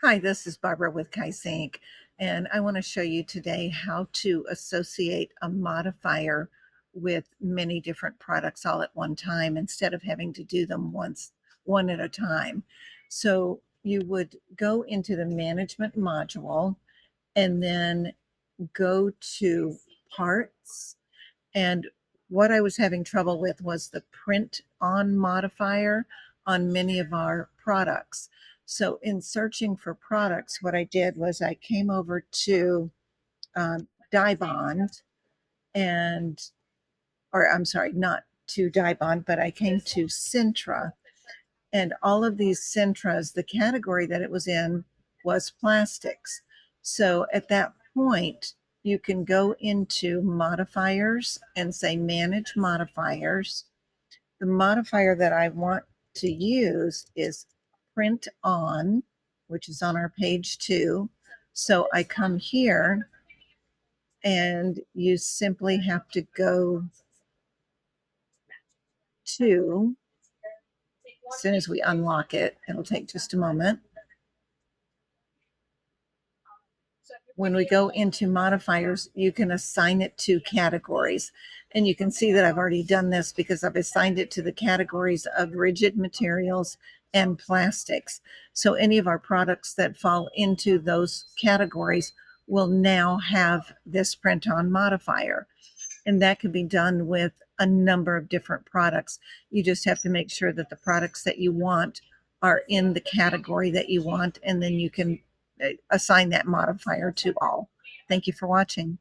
Hi, this is Barbara with Kaizink, and I want to show you today how to associate a modifier with many different products all at one time instead of having to do them one at a time. So you would go into the management module and then go to parts. And what I was having trouble with was the print on modifier on many of our products. So in searching for products, what I did was I came over to dye bond and, or I'm sorry, not to dye bond, but I came to Sintra, and all of these Sintras, the category that it was in was plastics. So at that point, you can go into modifiers and say manage modifiers. The modifier that I want to use is print on, which is on our page 2. So I come here and you simply have to go to, as soon as we unlock it, it'll take just a moment. When we go into modifiers, you can assign it to categories. And you can see that I've already done this because I've assigned it to the categories of rigid materials and plastics. So any of our products that fall into those categories will now have this print on modifier. And that can be done with a number of different products. You just have to make sure that the products that you want are in the category that you want, and then you can assign that modifier to all. Thank you for watching.